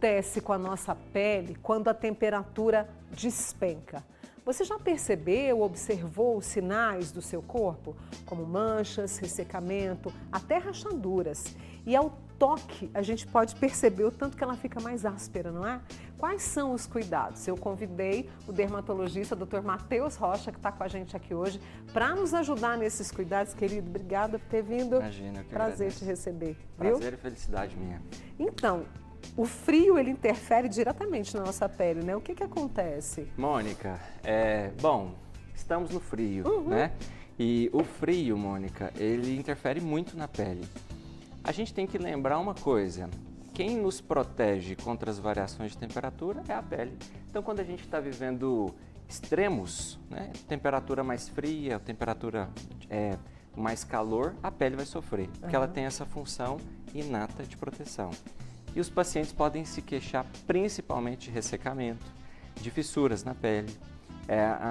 acontece com a nossa pele quando a temperatura despenca? Você já percebeu, observou os sinais do seu corpo? Como manchas, ressecamento, até rachaduras. E ao toque, a gente pode perceber o tanto que ela fica mais áspera, não é? Quais são os cuidados? Eu convidei o dermatologista, Dr. Matheus Rocha, que está com a gente aqui hoje, para nos ajudar nesses cuidados. Querido, obrigada por ter vindo. Imagina, eu que Prazer agradeço. te receber. Prazer Viu? e felicidade minha. Então, o frio, ele interfere diretamente na nossa pele, né? O que acontece? Mônica, bom, estamos no frio, né? E o frio, Mônica, ele interfere muito na pele. A gente tem que lembrar uma coisa, quem nos protege contra as variações de temperatura é a pele. Então, quando a gente está vivendo extremos, né? Temperatura mais fria, temperatura mais calor, a pele vai sofrer, porque ela tem essa função inata de proteção. E os pacientes podem se queixar principalmente de ressecamento, de fissuras na pele,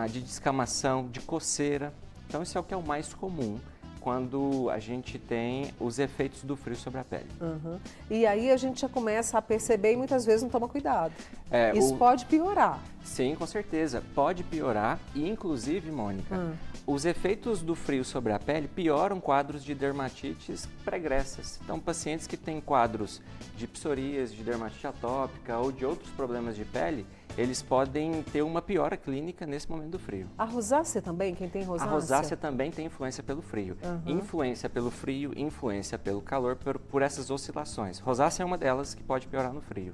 de descamação, de coceira. Então, isso é o que é o mais comum quando a gente tem os efeitos do frio sobre a pele. E aí a gente já começa a perceber e muitas vezes não toma cuidado. Isso pode piorar. Sim, com certeza. Pode piorar e, inclusive, Mônica, os efeitos do frio sobre a pele pioram quadros de dermatites pregressas. Então, pacientes que têm quadros de psoríase, de dermatite atópica ou de outros problemas de pele, eles podem ter uma piora clínica nesse momento do frio. A rosácea também? Quem tem rosácea? A rosácea também tem influência pelo frio. Influência pelo frio, influência pelo calor, por essas oscilações. Rosácea é uma delas que pode piorar no frio.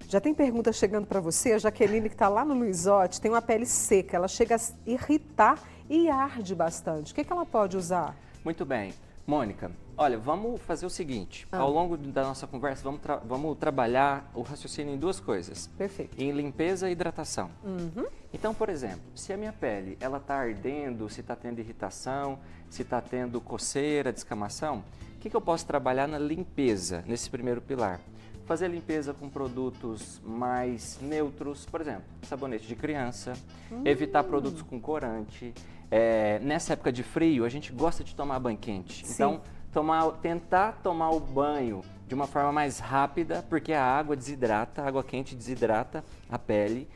Já tem pergunta chegando para você. A Jaqueline, que está lá no Luizotti, tem uma pele seca. Ela chega a irritar e arde bastante. O que ela pode usar? Muito bem. Mônica, olha, vamos fazer o seguinte. Ao longo da nossa conversa, vamos trabalhar o raciocínio em duas coisas. Perfeito. Em limpeza e hidratação. Então, por exemplo, se a minha pele ela está ardendo, se está tendo irritação, se está tendo coceira, descamação, o que eu posso trabalhar na limpeza, nesse primeiro pilar? Fazer limpeza com produtos mais neutros, por exemplo, sabonete de criança, evitar produtos com corante. Nessa época de frio, a gente gosta de tomar banho quente. Sim. Então, tentar tomar o banho de uma forma mais rápida, porque a água desidrata, a água quente desidrata a pele.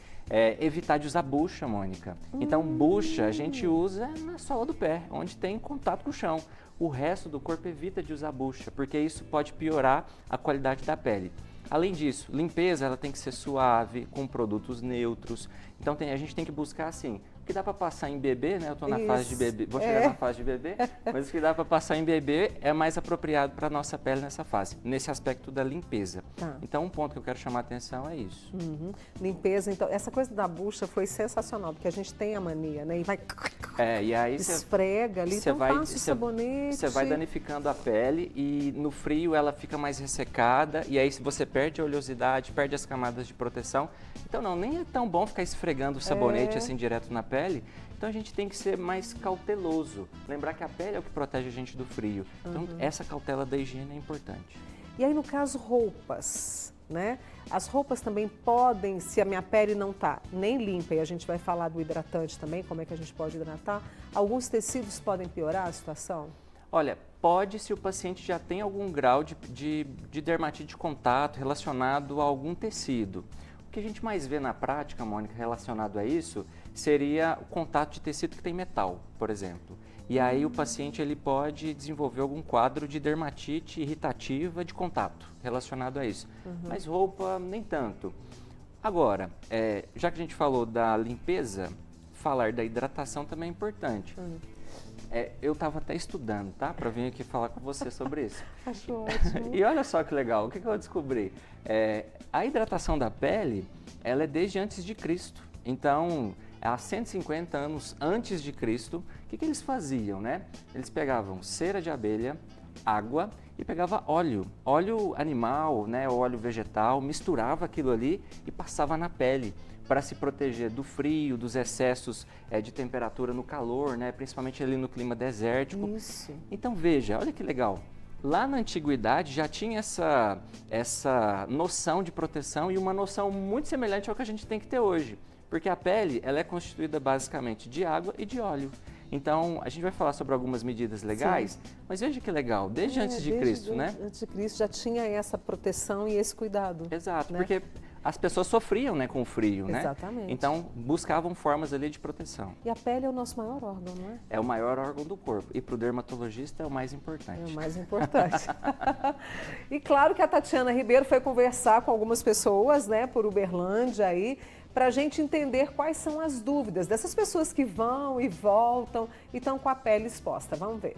Evitar de usar bucha, Mônica. Então, bucha a gente usa na sola do pé, onde tem contato com o chão. O resto do corpo evita de usar bucha, porque isso pode piorar a qualidade da pele. Além disso, limpeza ela tem que ser suave, com produtos neutros. Então a gente tem que buscar assim, o que dá para passar em bebê, né? Eu estou na fase de bebê, vou chegar na fase de bebê, mas o que dá para passar em bebê é mais apropriado para a nossa pele nessa fase, nesse aspecto da limpeza. Então um ponto que eu quero chamar a atenção é isso. Limpeza, então, essa coisa da bucha foi sensacional, porque a gente tem a mania, né? E vai... E aí esfrega ali, então passa o sabonete. Você vai danificando a pele e no frio ela fica mais ressecada e aí você perde a oleosidade, perde as camadas de proteção. Então nem é tão bom ficar esfregando o sabonete assim direto na pele. Então a gente tem que ser mais cauteloso. Lembrar que a pele é o que protege a gente do frio. Então essa cautela da higiene é importante. E aí no caso roupas, né? As roupas também podem, se a minha pele não está nem limpa, e a gente vai falar do hidratante também, como é que a gente pode hidratar, alguns tecidos podem piorar a situação? Olha, pode se o paciente já tem algum grau de dermatite de contato relacionado a algum tecido. O que a gente mais vê na prática, Mônica, relacionado a isso, seria o contato de tecido que tem metal, por exemplo. E aí o paciente ele pode desenvolver algum quadro de dermatite irritativa de contato relacionado a isso. Mas roupa, nem tanto. Agora, já que a gente falou da limpeza, falar da hidratação também é importante. Eu estava até estudando, tá? Para vir aqui falar com você sobre isso. Acho ótimo. E olha só que legal, o que eu descobri? A hidratação da pele, ela é desde antes de Cristo. Então, há 150 anos antes de Cristo, o que eles faziam, né? Eles pegavam cera de abelha, água e pegava óleo animal, né, óleo vegetal, misturava aquilo ali e passava na pele para se proteger do frio, dos excessos de temperatura no calor, né, principalmente ali no clima desértico. Isso. Então veja, olha que legal. Lá na antiguidade já tinha essa noção de proteção e uma noção muito semelhante ao que a gente tem que ter hoje. Porque a pele ela é constituída basicamente de água e de óleo. Então, a gente vai falar sobre algumas medidas legais, sim, mas veja que legal, desde antes de Cristo, né? Antes de Cristo já tinha essa proteção e esse cuidado. Exato, né? Porque as pessoas sofriam, né, com o frio, né? Exatamente. Então, buscavam formas ali de proteção. E a pele é o nosso maior órgão, não é? É o maior órgão do corpo. E para o dermatologista é o mais importante. É o mais importante. E claro que a Tatiana Ribeiro foi conversar com algumas pessoas, né, por Uberlândia aí, para a gente entender quais são as dúvidas dessas pessoas que vão e voltam e estão com a pele exposta. Vamos ver.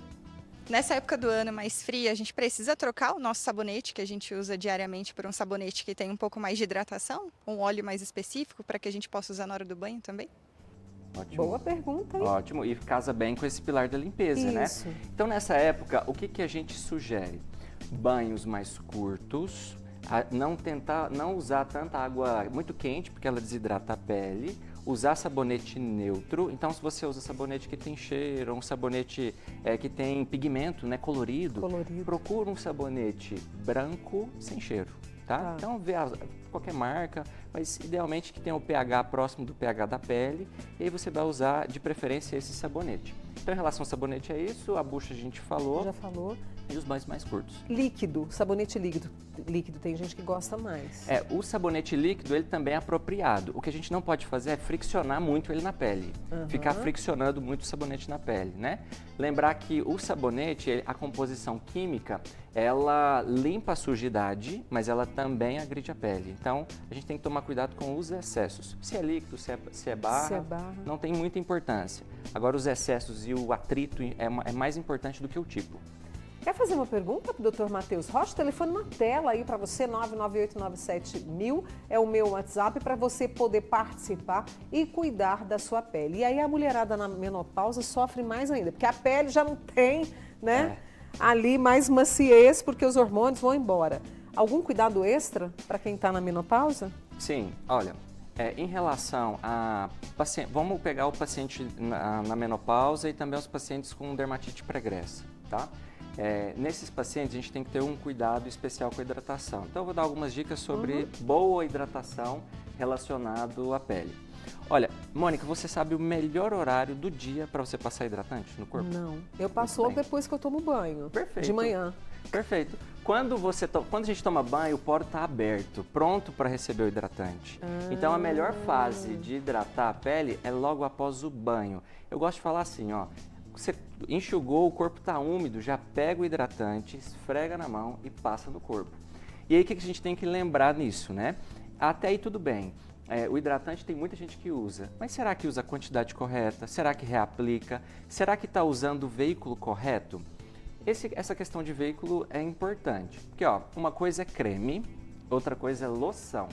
Nessa época do ano mais fria, a gente precisa trocar o nosso sabonete, que a gente usa diariamente, por um sabonete que tem um pouco mais de hidratação, um óleo mais específico, para que a gente possa usar na hora do banho também? Ótimo. Boa pergunta, hein? Ótimo, e casa bem com esse pilar da limpeza, Isso. né? Então, nessa época, o que a gente sugere? Banhos mais curtos, não usar tanta água muito quente, porque ela desidrata a pele, usar sabonete neutro. Então, se você usa sabonete que tem cheiro, um sabonete que tem pigmento, né, colorido, procura um sabonete branco sem cheiro, tá? Então, vê qualquer marca, mas idealmente que tenha o pH próximo do pH da pele, e aí você vai usar, de preferência, esse sabonete. Então, em relação ao sabonete é isso, a bucha a gente falou. Já falou. E os banhos mais curtos. Líquido, sabonete líquido. Tem gente que gosta mais. O sabonete líquido, ele também é apropriado. O que a gente não pode fazer é friccionar muito ele na pele. Ficar friccionando muito o sabonete na pele, né? Lembrar que o sabonete, a composição química, ela limpa a sujidade, mas ela também agride a pele. Então, a gente tem que tomar cuidado com os excessos. Se é líquido, se é barra, não tem muita importância. Agora, os excessos e o atrito é mais importante do que o tipo. Quer fazer uma pergunta para o Dr. Matheus Rocha? Telefone na tela aí para você, 998971000 é o meu WhatsApp para você poder participar e cuidar da sua pele. E aí a mulherada na menopausa sofre mais ainda, porque a pele já não tem, né, ali mais maciez, porque os hormônios vão embora. Algum cuidado extra para quem está na menopausa? Sim, olha, em relação a paciente, vamos pegar o paciente na menopausa e também os pacientes com dermatite pregressa, tá? Nesses pacientes, a gente tem que ter um cuidado especial com a hidratação. Então, eu vou dar algumas dicas sobre boa hidratação relacionado à pele. Olha, Mônica, você sabe o melhor horário do dia para você passar hidratante no corpo? Não, eu passo logo depois que eu tomo banho. Perfeito. De manhã. Perfeito. Quando a gente toma banho, o poro está aberto, pronto para receber o hidratante. Então, a melhor fase de hidratar a pele é logo após o banho. Eu gosto de falar assim, ó. Você enxugou, o corpo está úmido, já pega o hidratante, esfrega na mão e passa no corpo. E aí o que a gente tem que lembrar nisso, né? Até aí tudo bem. O hidratante tem muita gente que usa, mas será que usa a quantidade correta? Será que reaplica? Será que está usando o veículo correto? Essa questão de veículo é importante, porque ó, uma coisa é creme, outra coisa é loção,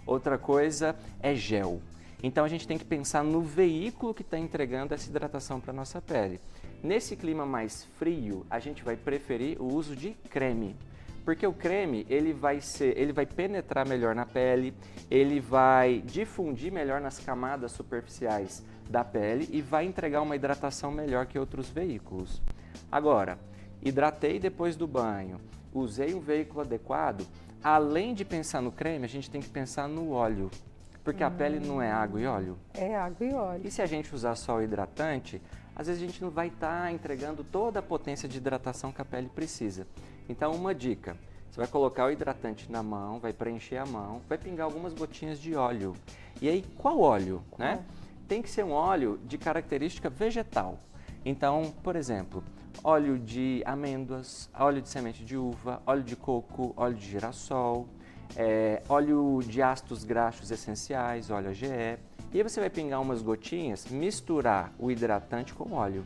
outra coisa é gel. Então, a gente tem que pensar no veículo que está entregando essa hidratação para a nossa pele. Nesse clima mais frio, a gente vai preferir o uso de creme. Porque o creme, ele vai penetrar melhor na pele, ele vai difundir melhor nas camadas superficiais da pele e vai entregar uma hidratação melhor que outros veículos. Agora, hidratei depois do banho, usei um veículo adequado, além de pensar no creme, a gente tem que pensar no óleo. Porque a pele não é água e óleo? É água e óleo. E se a gente usar só o hidratante, às vezes a gente não vai estar entregando toda a potência de hidratação que a pele precisa. Então, uma dica, você vai colocar o hidratante na mão, vai preencher a mão, vai pingar algumas gotinhas de óleo. E aí, qual óleo? Né? Tem que ser um óleo de característica vegetal. Então, por exemplo, óleo de amêndoas, óleo de semente de uva, óleo de coco, óleo de girassol, óleo de ácidos graxos essenciais, óleo AGE. E aí você vai pingar umas gotinhas, misturar o hidratante com o óleo.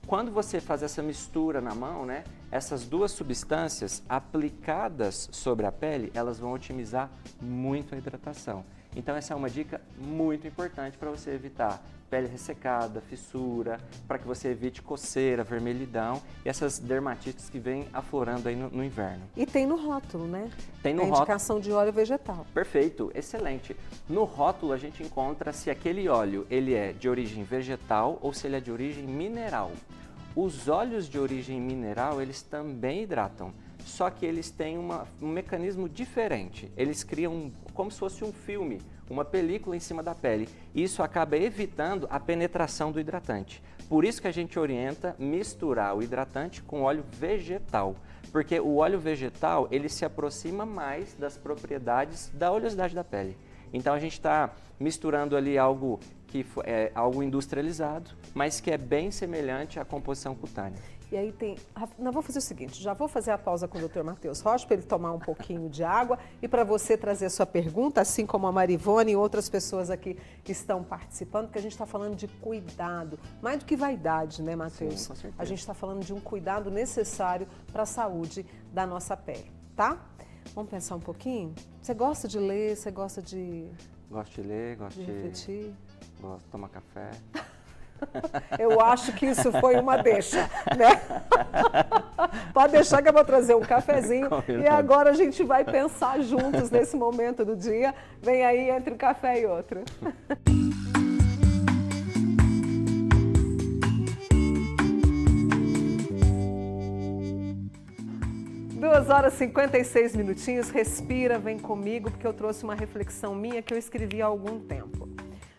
Quando você faz essa mistura na mão, né, essas duas substâncias aplicadas sobre a pele, elas vão otimizar muito a hidratação. Então essa é uma dica muito importante para você evitar pele ressecada, fissura, para que você evite coceira, vermelhidão e essas dermatites que vêm aflorando aí no inverno. E tem no rótulo, né? Tem no rótulo. A indicação de óleo vegetal. Perfeito, excelente. No rótulo a gente encontra se aquele óleo ele é de origem vegetal ou se ele é de origem mineral. Os óleos de origem mineral, eles também hidratam, só que eles têm um mecanismo diferente. Eles criam como se fosse um filme uma película em cima da pele. Isso acaba evitando a penetração do hidratante. Por isso que a gente orienta misturar o hidratante com óleo vegetal, porque o óleo vegetal ele se aproxima mais das propriedades da oleosidade da pele. Então a gente está misturando ali algo que é algo industrializado, mas que é bem semelhante à composição cutânea. E aí tem... Nós vamos fazer o seguinte, já vou fazer a pausa com o Dr. Matheus Rocha para ele tomar um pouquinho de água e para você trazer a sua pergunta, assim como a Marivone e outras pessoas aqui que estão participando, porque a gente está falando de cuidado, mais do que vaidade, né, Matheus? Sim, com certeza. A gente está falando de um cuidado necessário para a saúde da nossa pele, tá? Vamos pensar um pouquinho? Você gosta de ler, você gosta de... Gosto de ler, gosto de refletir? Gosto de tomar café. Eu acho que isso foi uma deixa, né? Pode deixar que eu vou trazer um cafezinho. E agora a gente vai pensar juntos nesse momento do dia. Vem aí entre um café e outro. 2 horas e 56 minutinhos, respira, vem comigo, porque eu trouxe uma reflexão minha que eu escrevi há algum tempo.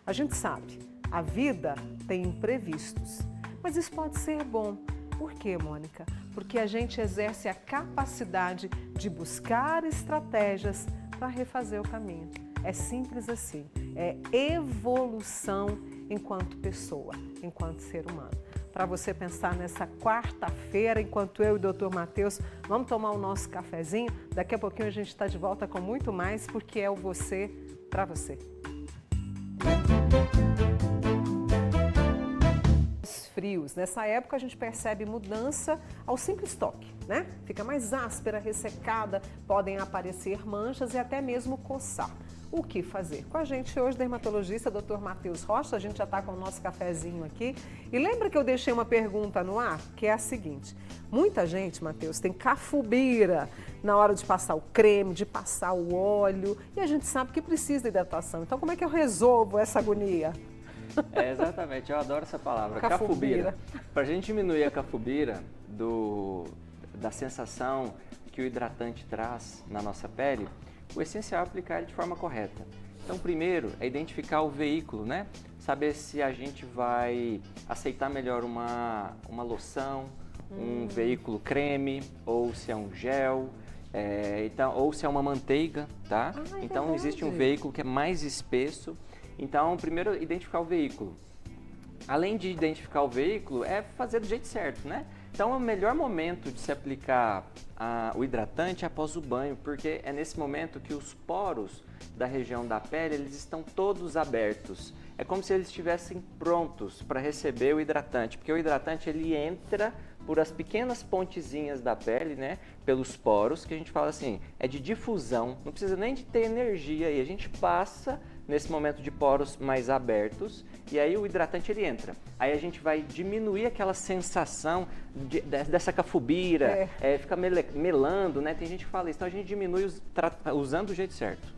A gente sabe, a vida tem imprevistos, mas isso pode ser bom. Por quê, Mônica? Porque a gente exerce a capacidade de buscar estratégias para refazer o caminho. É simples assim, é evolução enquanto pessoa, enquanto ser humano. Para você pensar nessa quarta-feira, enquanto eu e o Dr. Matheus vamos tomar o nosso cafezinho. Daqui a pouquinho a gente está de volta com muito mais, porque é o você para você. Os frios. Nessa época a gente percebe mudança ao simples toque, né? Fica mais áspera, ressecada, podem aparecer manchas e até mesmo coçar. O que fazer? Com a gente hoje, dermatologista Dr. Matheus Rocha, a gente já está com o nosso cafezinho aqui. E lembra que eu deixei uma pergunta no ar? Que é a seguinte, muita gente, Matheus, tem cafubira na hora de passar o creme, de passar o óleo, e a gente sabe que precisa de hidratação. Então, como é que eu resolvo essa agonia? Exatamente, eu adoro essa palavra, cafubira. Para a gente diminuir a cafubira da sensação que o hidratante traz na nossa pele, o essencial é aplicar ele de forma correta. Então, primeiro é identificar o veículo, né? Saber se a gente vai aceitar melhor uma loção, um veículo creme, ou se é um gel, ou se é uma manteiga, tá? Então, existe um veículo que é mais espesso. Então, primeiro, identificar o veículo. Além de identificar o veículo, é fazer do jeito certo, né? Então, o melhor momento de se aplicar o hidratante é após o banho, porque é nesse momento que os poros da região da pele eles estão todos abertos. É como se eles estivessem prontos para receber o hidratante, porque o hidratante ele entra por as pequenas pontezinhas da pele, né? Pelos poros, que a gente fala assim, é de difusão, não precisa nem de ter energia aí, a gente passa nesse momento de poros mais abertos e aí o hidratante ele entra. Aí a gente vai diminuir aquela sensação dessa cafubira, fica melando, né? Tem gente que fala isso, então a gente diminui usando do jeito certo.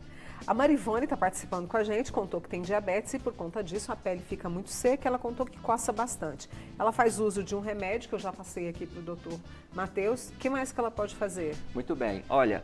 A Marivone está participando com a gente, contou que tem diabetes e por conta disso a pele fica muito seca, ela contou que coça bastante. Ela faz uso de um remédio que eu já passei aqui para o doutor Matheus. O que mais que ela pode fazer? Muito bem. Olha,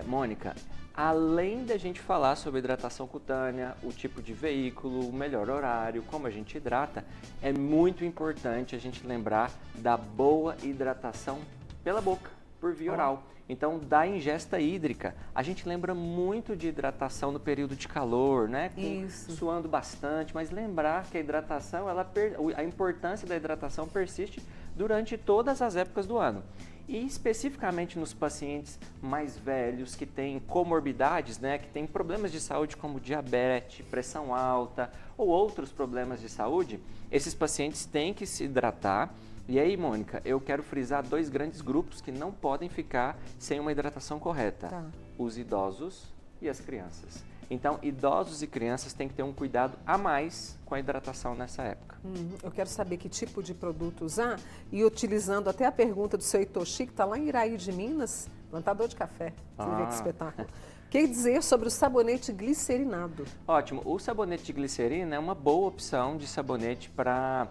Mônica, além da gente falar sobre hidratação cutânea, o tipo de veículo, o melhor horário, como a gente hidrata, é muito importante a gente lembrar da boa hidratação pela boca, por via oral. Então, da ingesta hídrica, a gente lembra muito de hidratação no período de calor, né? Suando bastante, mas lembrar que a hidratação, a importância da hidratação persiste durante todas as épocas do ano. E especificamente nos pacientes mais velhos que têm comorbidades, né? Que têm problemas de saúde como diabetes, pressão alta ou outros problemas de saúde, esses pacientes têm que se hidratar. E aí, Mônica, eu quero frisar 2 grandes grupos que não podem ficar sem uma hidratação correta. Tá. Os idosos e as crianças. Então, idosos e crianças têm que ter um cuidado a mais com a hidratação nessa época. Eu quero saber que tipo de produto usar e utilizando até a pergunta do seu Itoshi, que está lá em Iraí de Minas, plantador de café. Você vê que espetáculo. O que dizer sobre o sabonete glicerinado? Ótimo. O sabonete de glicerina é uma boa opção de sabonete para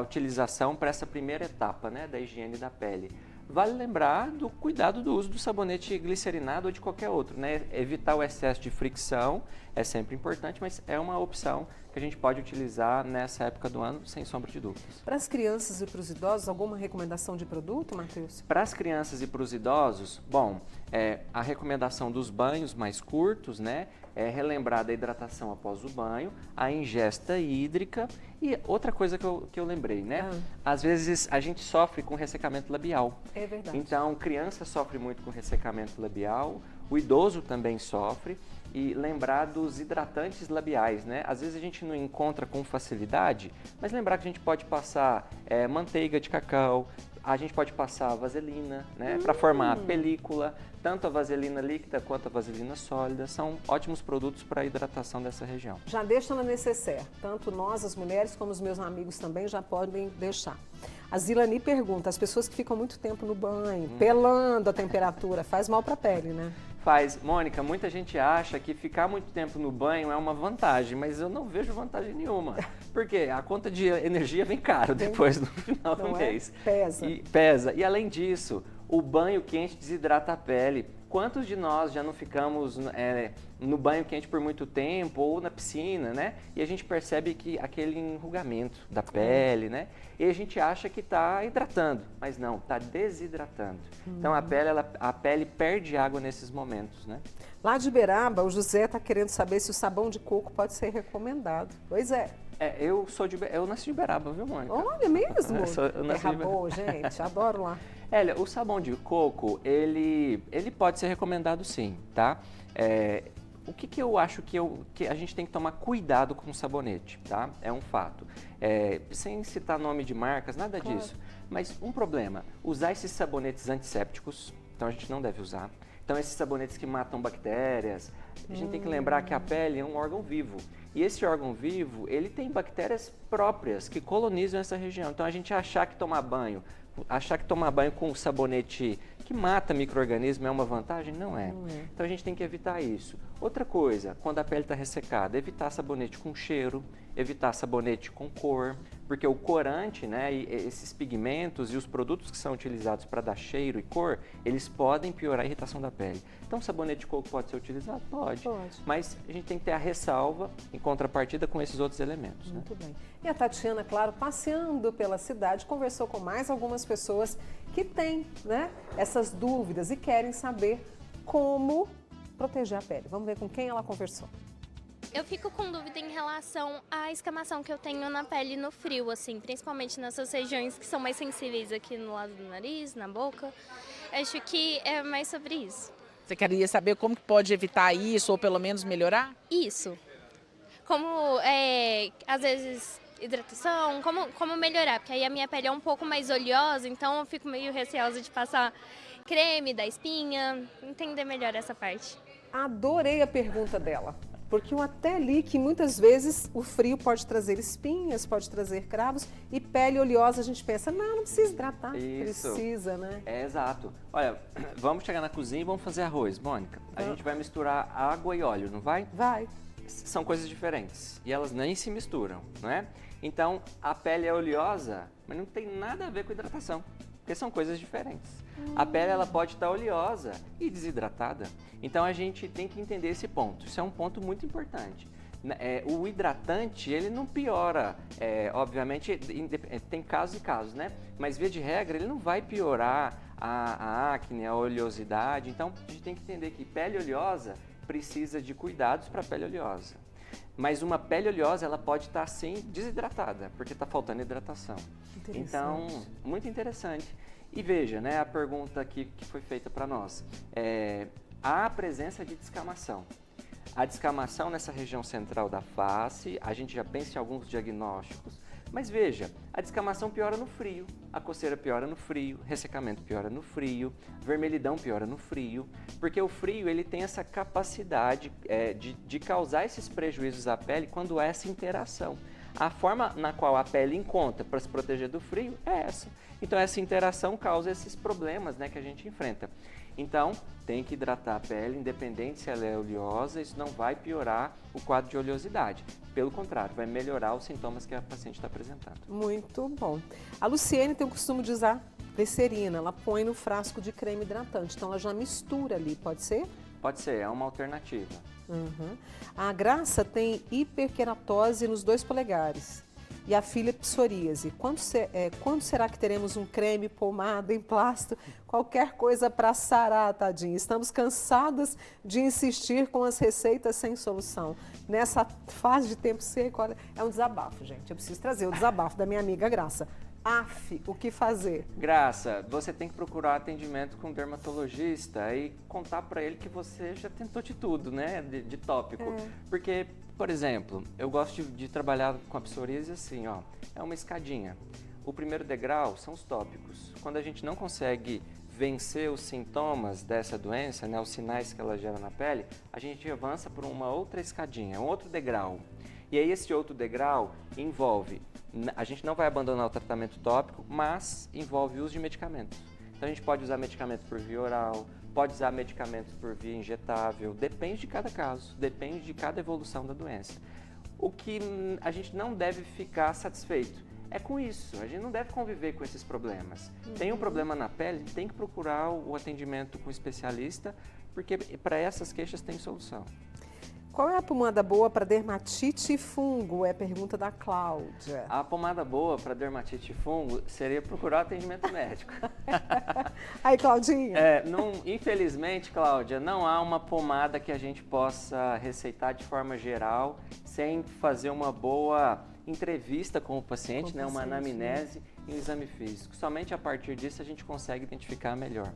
utilização para essa primeira etapa, né, da higiene da pele. vale lembrar do cuidado do uso do sabonete glicerinado ou de qualquer outro, né? Evitar o excesso de fricção é sempre importante, mas é uma opção que a gente pode utilizar nessa época do ano, sem sombra de dúvidas. Para as crianças e para os idosos, alguma recomendação de produto, Matheus? Para as crianças e para os idosos, bom, a recomendação dos banhos mais curtos, né? É relembrar da hidratação após o banho, a ingesta hídrica e outra coisa que eu lembrei, né? Às vezes a gente sofre com ressecamento labial. É verdade. Então, criança sofre muito com ressecamento labial, o idoso também sofre. E lembrar dos hidratantes labiais, né? Às vezes a gente não encontra com facilidade, mas lembrar que a gente pode passar manteiga de cacau, a gente pode passar vaselina, né? Para formar a película, tanto a vaselina líquida quanto a vaselina sólida, são ótimos produtos para a hidratação dessa região. Já deixa na necessaire, tanto nós, as mulheres, como os meus amigos também já podem deixar. A Zilani pergunta, as pessoas que ficam muito tempo no banho, pelando a temperatura, faz mal para a pele, né? Faz. Mônica, muita gente acha que ficar muito tempo no banho é uma vantagem, mas eu não vejo vantagem nenhuma. Porque a conta de energia vem caro depois no final do mês. Pesa. Pesa. E além disso, o banho quente desidrata a pele. Quantos de nós já não ficamos no banho quente por muito tempo ou na piscina, né? E a gente percebe que aquele enrugamento da pele, né? E a gente acha que está hidratando, mas não, está desidratando. Então a pele perde água nesses momentos, né? Lá de Uberaba, o José está querendo saber se o sabão de coco pode ser recomendado. Pois é. Eu nasci de Uberaba, viu, Mônica? Olha mesmo? Eu nasci Terra boa, gente, adoro lá. Olha, o sabão de coco, ele pode ser recomendado sim, tá? O que eu acho que a gente tem que tomar cuidado com o sabonete, tá? É um fato. Sem citar nome de marcas, nada disso. Mas um problema, usar esses sabonetes antissépticos, então a gente não deve usar. Então esses sabonetes que matam bactérias, a gente tem que lembrar que a pele é um órgão vivo. E esse órgão vivo, ele tem bactérias próprias que colonizam essa região. Então a gente achar que tomar banho com sabonete que mata micro-organismo é uma vantagem? Não é. Então a gente tem que evitar isso. Outra coisa, quando a pele está ressecada, evitar sabonete com cheiro, evitar sabonete com cor, porque o corante, né, e esses pigmentos e os produtos que são utilizados para dar cheiro e cor, eles podem piorar a irritação da pele. Então sabonete de coco pode ser utilizado? Pode. Mas a gente tem que ter a ressalva em contrapartida com esses outros elementos. Muito bem. E a Tatiana, claro, passeando pela cidade, conversou com mais algumas pessoas que têm, né, essas dúvidas e querem saber como proteger a pele. Vamos ver com quem ela conversou. Eu fico com dúvida em relação à escamação que eu tenho na pele no frio, assim, principalmente nessas regiões que são mais sensíveis aqui no lado do nariz, na boca. Acho que é mais sobre isso. Você queria saber como que pode evitar isso ou pelo menos melhorar? Isso. Como, às vezes, hidratação, como melhorar, porque aí a minha pele é um pouco mais oleosa, então eu fico meio receosa de passar creme da espinha, entender melhor essa parte. Adorei a pergunta dela. Porque eu até li que muitas vezes o frio pode trazer espinhas, pode trazer cravos e pele oleosa a gente pensa, não precisa hidratar. Isso. Precisa, né? Exato. Olha, vamos chegar na cozinha e vamos fazer arroz, Mônica. A gente vai misturar água e óleo, não vai? Vai. São coisas diferentes e elas nem se misturam, não é? Então, a pele é oleosa, mas não tem nada a ver com hidratação, porque são coisas diferentes. A pele ela pode estar oleosa e desidratada. Então a gente tem que entender esse ponto. Isso é um ponto muito importante. O hidratante ele não piora, obviamente tem casos e casos, né? Mas via de regra ele não vai piorar a acne, a oleosidade. Então a gente tem que entender que pele oleosa precisa de cuidados para a pele oleosa. Mas uma pele oleosa ela pode estar sim desidratada, porque está faltando hidratação. Então, muito interessante. E veja, né, a pergunta que foi feita para nós. Há a presença de descamação. A descamação nessa região central da face, a gente já pensa em alguns diagnósticos, mas veja, a descamação piora no frio, a coceira piora no frio, ressecamento piora no frio, vermelhidão piora no frio, porque o frio ele tem essa capacidade de causar esses prejuízos à pele quando há essa interação. A forma na qual a pele encontra para se proteger do frio é essa. Então essa interação causa esses problemas, né, que a gente enfrenta. Então tem que hidratar a pele, independente se ela é oleosa, isso não vai piorar o quadro de oleosidade. Pelo contrário, vai melhorar os sintomas que a paciente está apresentando. Muito bom. A Luciene tem o costume de usar glicerina, ela põe no frasco de creme hidratante. Então ela já mistura ali, pode ser? Pode ser, é uma alternativa. Uhum. A Graça tem hiperkeratose nos 2 polegares e a filha psoríase. Quando será que teremos um creme, pomada, emplasto, qualquer coisa para sarar, tadinha? Estamos cansadas de insistir com as receitas sem solução. Nessa fase de tempo seco, olha, é um desabafo, gente. Eu preciso trazer o desabafo da minha amiga Graça. O que fazer? Graça, você tem que procurar atendimento com um dermatologista e contar para ele que você já tentou de tudo, né, de tópico. Porque, por exemplo, eu gosto de trabalhar com a psoríase assim, ó, é uma escadinha. O primeiro degrau são os tópicos. Quando a gente não consegue vencer os sintomas dessa doença, né, os sinais que ela gera na pele, a gente avança por uma outra escadinha, um outro degrau. E aí esse outro degrau envolve, a gente não vai abandonar o tratamento tópico, mas envolve o uso de medicamentos. Então a gente pode usar medicamento por via oral, pode usar medicamentos por via injetável, depende de cada caso, depende de cada evolução da doença. O que a gente não deve ficar satisfeito é com isso, a gente não deve conviver com esses problemas. Tem um problema na pele, tem que procurar o atendimento com o especialista, porque para essas queixas tem solução. Qual é a pomada boa para dermatite e fungo? É a pergunta da Cláudia. A pomada boa para dermatite e fungo seria procurar atendimento médico. Aí, Claudinha. Infelizmente, Cláudia, não há uma pomada que a gente possa receitar de forma geral sem fazer uma boa entrevista com o paciente, né, uma anamnese e um exame físico. Somente a partir disso a gente consegue identificar melhor.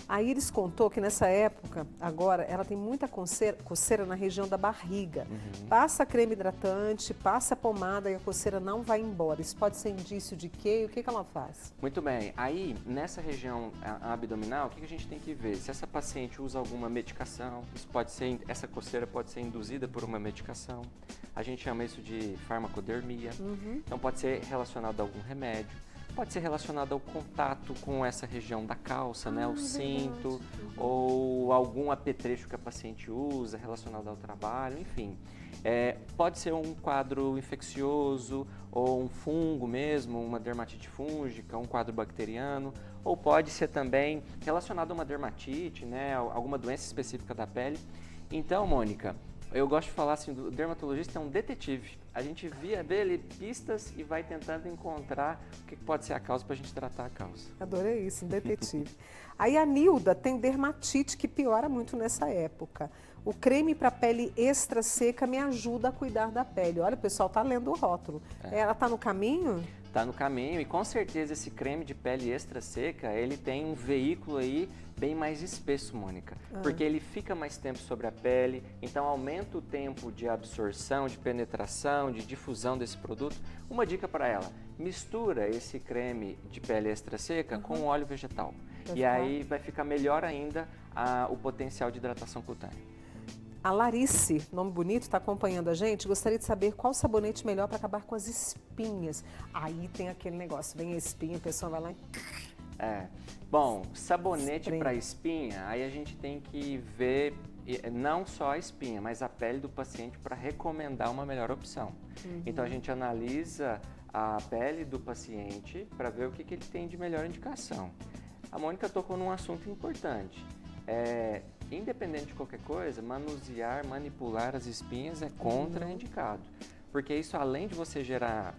A Iris contou que nessa época, agora, ela tem muita coceira na região da barriga. Passa creme hidratante, passa pomada e a coceira não vai embora. Isso pode ser indício de quê? E o que ela faz? Muito bem. Aí, nessa região abdominal, o que a gente tem que ver? Se essa paciente usa alguma medicação, essa coceira pode ser induzida por uma medicação. A gente chama isso de farmacodermia. Então, pode ser relacionado a algum remédio. Pode ser relacionado ao contato com essa região da calça, né, o cinto, ou algum apetrecho que a paciente usa relacionado ao trabalho, enfim. Pode ser um quadro infeccioso, ou um fungo mesmo, uma dermatite fúngica, um quadro bacteriano, ou pode ser também relacionado a uma dermatite, né, alguma doença específica da pele. Então, Mônica, eu gosto de falar assim, o dermatologista é um detetive. A gente vê ele pistas e vai tentando encontrar o que pode ser a causa para a gente tratar a causa. Adorei isso, um detetive. Aí a Nilda tem dermatite que piora muito nessa época. O creme para pele extra seca me ajuda a cuidar da pele. Olha, o pessoal tá lendo o rótulo. Ela tá no caminho? Tá no caminho e com certeza esse creme de pele extra seca, ele tem um veículo aí bem mais espesso, Mônica, porque ele fica mais tempo sobre a pele, então aumenta o tempo de absorção, de penetração, de difusão desse produto. Uma dica para ela, mistura esse creme de pele extra seca com óleo vegetal e aí vai ficar melhor ainda o potencial de hidratação cutânea. A Larice, nome bonito, está acompanhando a gente. Gostaria de saber qual sabonete melhor para acabar com as espinhas. Aí tem aquele negócio, vem a espinha, a pessoa vai lá e... Bom, sabonete para espinha, aí a gente tem que ver não só a espinha, mas a pele do paciente para recomendar uma melhor opção. Então a gente analisa a pele do paciente para ver o que ele tem de melhor indicação. A Mônica tocou num assunto importante. Independente de qualquer coisa, manusear, manipular as espinhas é contraindicado. Porque isso, além de você gerar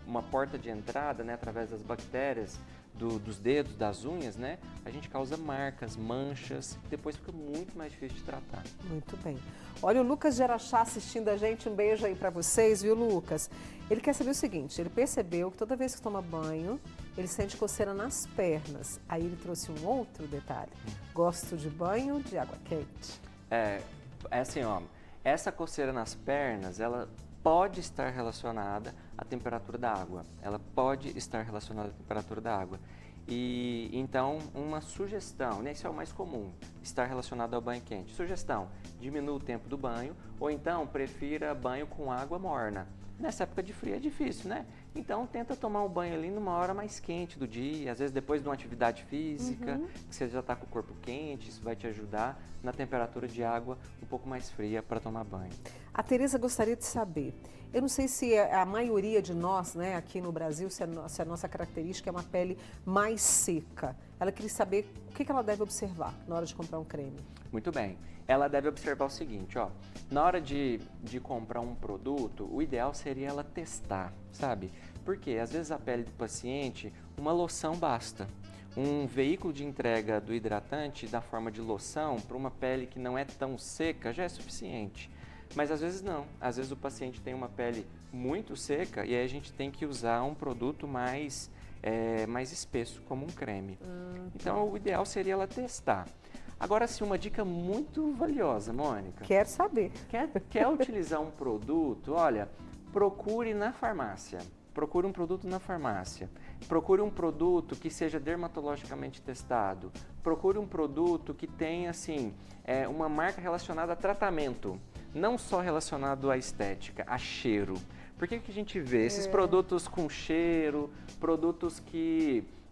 uma porta de entrada, né, através das bactérias, dos dedos, das unhas, né, a gente causa marcas, manchas, depois fica muito mais difícil de tratar. Muito bem. Olha, o Lucas de Araxá assistindo a gente, um beijo aí para vocês, viu, Lucas? Ele quer saber o seguinte, ele percebeu que toda vez que toma banho, ele sente coceira nas pernas. Aí ele trouxe um outro detalhe. Gosto de banho de água quente. É assim, ó, essa coceira nas pernas, ela pode estar relacionada à temperatura da água. Ela pode estar relacionada à temperatura da água. E então, uma sugestão, né, isso é o mais comum, estar relacionado ao banho quente. Sugestão, diminua o tempo do banho ou então prefira banho com água morna. Nessa época de frio é difícil, né? Então tenta tomar um banho ali numa hora mais quente do dia, às vezes depois de uma atividade física, que você já está com o corpo quente, isso vai te ajudar na temperatura de água um pouco mais fria para tomar banho. A Tereza gostaria de saber, eu não sei se a maioria de nós, né, aqui no Brasil, se a nossa característica é uma pele mais seca. Ela queria saber o que ela deve observar na hora de comprar um creme. Muito bem. Ela deve observar o seguinte, ó, na hora de comprar um produto, o ideal seria ela testar, sabe? Porque às vezes a pele do paciente, uma loção basta. Um veículo de entrega do hidratante da forma de loção para uma pele que não é tão seca já é suficiente. Mas às vezes não. Às vezes o paciente tem uma pele muito seca e aí a gente tem que usar um produto mais espesso, como um creme. Então o ideal seria ela testar. Agora sim, uma dica muito valiosa, Mônica. Quero saber. Quer utilizar um produto? Olha, procure na farmácia. Procure um produto na farmácia. Procure um produto que seja dermatologicamente testado. Procure um produto que tenha, assim, uma marca relacionada a tratamento. Não só relacionado à estética, a cheiro. Por que a gente vê esses produtos com cheiro, produtos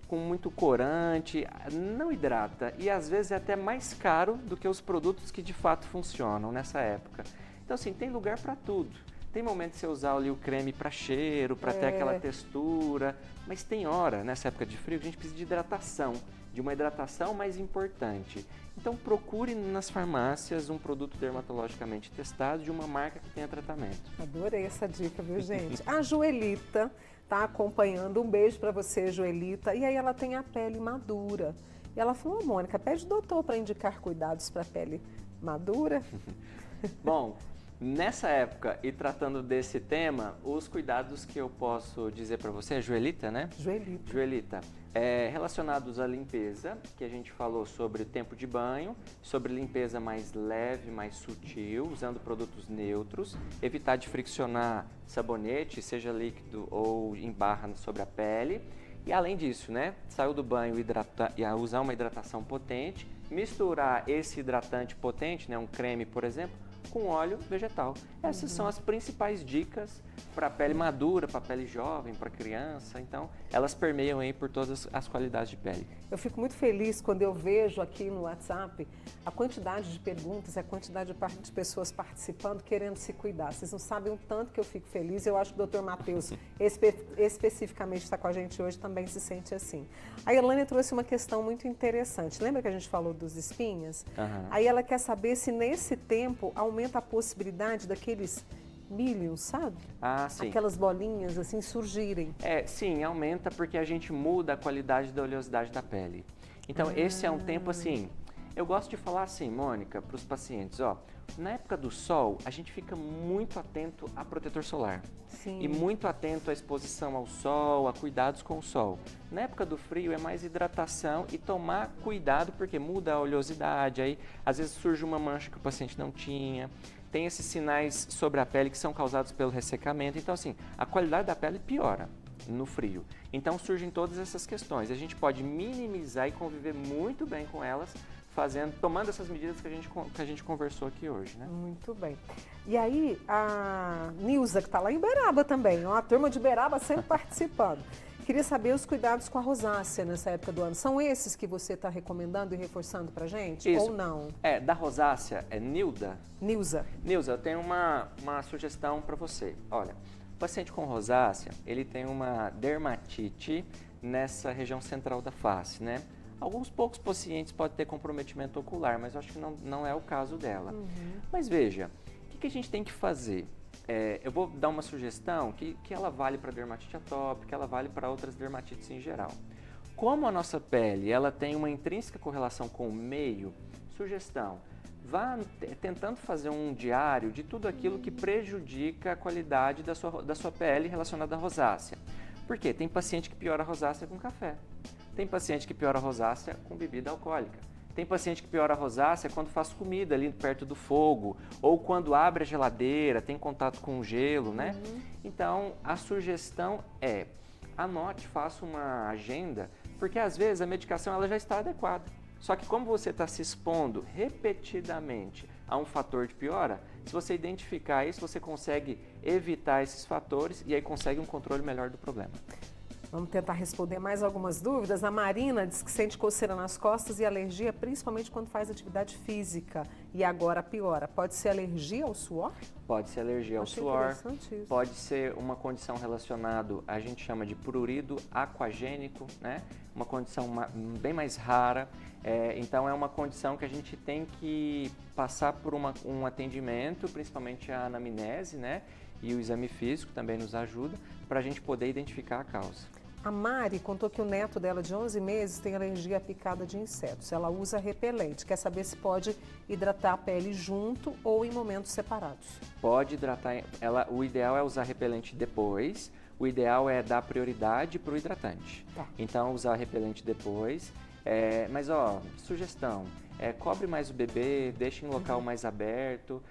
com muito corante, não hidrata e às vezes é até mais caro do que os produtos que de fato funcionam nessa época. Então assim, tem lugar para tudo. Tem momento de você usar ali o creme para cheiro, para ter aquela textura, mas tem hora, nessa época de frio, que a gente precisa de hidratação, de uma hidratação mais importante. Então procure nas farmácias um produto dermatologicamente testado de uma marca que tenha tratamento. Adorei essa dica, viu, gente? A Joelita está acompanhando. Um beijo para você, Joelita. E aí ela tem a pele madura. E ela falou, Mônica, pede o doutor para indicar cuidados para a pele madura. Bom, nessa época e tratando desse tema, os cuidados que eu posso dizer para você, Joelita, né? Joelita. Joelita, relacionados à limpeza, que a gente falou sobre o tempo de banho, sobre limpeza mais leve, mais sutil, usando produtos neutros, evitar de friccionar sabonete, seja líquido ou em barra sobre a pele. E além disso, né, saiu do banho usar uma hidratação potente, misturar esse hidratante potente, né, um creme, por exemplo, com óleo vegetal. Essas são as principais dicas para a pele madura, para a pele jovem, para criança. Então, elas permeiam aí por todas as qualidades de pele. Eu fico muito feliz quando eu vejo aqui no WhatsApp a quantidade de perguntas, a quantidade de pessoas participando, querendo se cuidar. Vocês não sabem o tanto que eu fico feliz. Eu acho que o Dr. Matheus, especificamente, está com a gente hoje, também se sente assim. A Elane trouxe uma questão muito interessante. Lembra que a gente falou dos espinhas? Aí ela quer saber se nesse tempo aumenta a possibilidade daqueles milhos, sabe? Ah, sim. Aquelas bolinhas assim surgirem. Sim, aumenta porque a gente muda a qualidade da oleosidade da pele. Então, esse é um tempo assim, eu gosto de falar assim, Mônica, para os pacientes, ó, na época do sol, a gente fica muito atento a protetor solar. Sim. E muito atento à exposição ao sol, a cuidados com o sol. Na época do frio é mais hidratação e tomar cuidado porque muda a oleosidade, aí às vezes surge uma mancha que o paciente não tinha. Tem esses sinais sobre a pele que são causados pelo ressecamento. Então, assim, a qualidade da pele piora no frio. Então, surgem todas essas questões. A gente pode minimizar e conviver muito bem com elas, tomando essas medidas que a gente conversou aqui hoje, né? Muito bem. E aí, a Nilza, que está lá em Beraba também, ó, a turma de Beraba sempre participando. Queria saber os cuidados com a rosácea nessa época do ano. São esses que você está recomendando e reforçando para gente? Isso. Ou não? Da rosácea, Nilda. Nilza, eu tenho uma sugestão para você. Olha, o paciente com rosácea, ele tem uma dermatite nessa região central da face, né? Alguns poucos pacientes podem ter comprometimento ocular, mas eu acho que não é o caso dela. Mas veja, o que a gente tem que fazer? Eu vou dar uma sugestão que ela vale para dermatite atópica, ela vale para outras dermatites em geral. Como a nossa pele ela tem uma intrínseca correlação com o meio, sugestão, vá tentando fazer um diário de tudo aquilo que prejudica a qualidade da sua pele relacionada à rosácea. Por quê? Tem paciente que piora a rosácea com café, tem paciente que piora a rosácea com bebida alcoólica. Tem paciente que piora a rosácea quando faz comida ali perto do fogo, ou quando abre a geladeira, tem contato com o gelo, né? Então, a sugestão anote, faça uma agenda, porque às vezes a medicação ela já está adequada. Só que como você está se expondo repetidamente a um fator de piora, Se você identificar isso, você consegue evitar esses fatores e aí consegue um controle melhor do problema. Vamos tentar responder mais algumas dúvidas. A Marina diz que sente coceira nas costas e alergia, principalmente quando faz atividade física. E agora piora. Pode ser alergia ao suor? Pode ser alergia ao Achei suor, interessante isso. pode ser uma condição relacionada, a gente chama de prurido aquagênico, né? Uma condição bem mais rara. Então é uma condição que a gente tem que passar por um atendimento, principalmente a anamnese, né? E o exame físico também nos ajuda para a gente poder identificar a causa. A Mari contou que o neto dela de 11 meses tem alergia à picada de insetos. Ela usa repelente. Quer saber se pode hidratar a pele junto ou em momentos separados. Pode hidratar, o ideal é usar repelente depois, o ideal é dar prioridade para o hidratante. Tá. Então usar repelente depois, mas ó, sugestão, cobre mais o bebê, deixe em local mais aberto,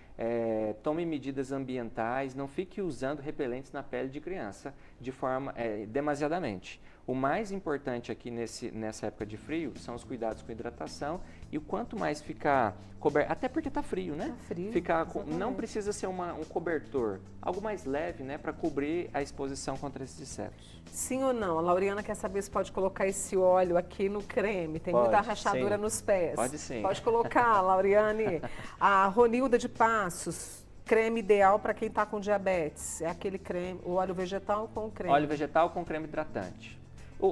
tome medidas ambientais, não fique usando repelentes na pele de criança de forma demasiadamente. O mais importante aqui nessa época de frio são os cuidados com hidratação e o quanto mais ficar coberto, até porque tá frio, né? Tá frio, Não precisa ser um cobertor, algo mais leve, né, para cobrir a exposição contra esses insetos. Sim ou não? A Lauriana quer saber se pode colocar esse óleo aqui no creme. Tem Pode, muita rachadura sim. nos pés. Pode sim. Pode colocar, Lauriane. A Ronilda de Passos, creme ideal para quem está com diabetes. É aquele creme, o óleo vegetal com creme. Óleo vegetal com creme hidratante.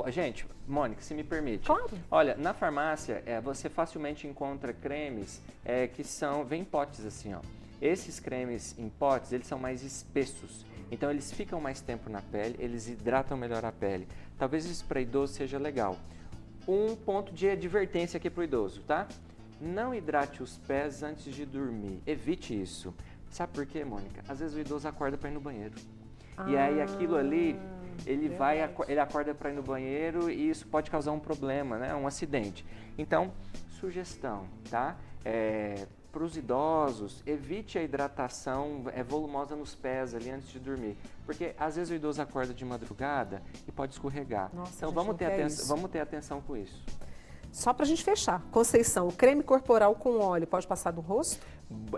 Gente, Mônica, se me permite. Claro. Olha, na farmácia, você facilmente encontra cremes que vem em potes assim, ó. Esses cremes em potes, eles são mais espessos. Então, eles ficam mais tempo na pele, eles hidratam melhor a pele. Talvez isso para idoso seja legal. Um ponto de advertência aqui para o idoso, tá? Não hidrate os pés antes de dormir. Evite isso. Sabe por quê, Mônica? Às vezes o idoso acorda para ir no banheiro. E aí aquilo ali, ele acorda para ir no banheiro e isso pode causar um problema, né? Um acidente. Então, sugestão, tá? Para os idosos, evite a hidratação volumosa nos pés ali antes de dormir. Porque às vezes o idoso acorda de madrugada e pode escorregar. Nossa, então vamos ter atenção com isso. Só para a gente fechar. Conceição, o creme corporal com óleo pode passar no rosto?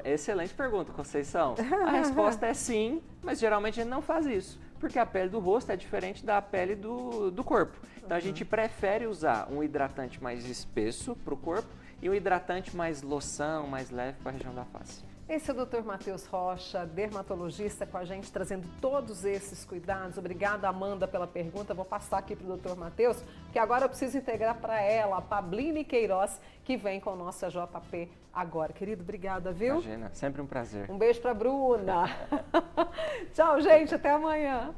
Excelente pergunta, Conceição. A resposta é sim, mas geralmente a gente não faz isso. Porque a pele do rosto é diferente da pele do corpo. Então a gente prefere usar um hidratante mais espesso para o corpo e um hidratante mais loção, mais leve para a região da face. Esse é o Dr. Matheus Rocha, dermatologista, com a gente trazendo todos esses cuidados. Obrigada, Amanda, pela pergunta. Vou passar aqui para o Dr. Matheus, porque agora eu preciso integrar para ela a Pabline Queiroz, que vem com o nosso JP agora. Querido, obrigada, viu? Imagina, sempre um prazer. Um beijo para a Bruna. Tchau, gente. Até amanhã.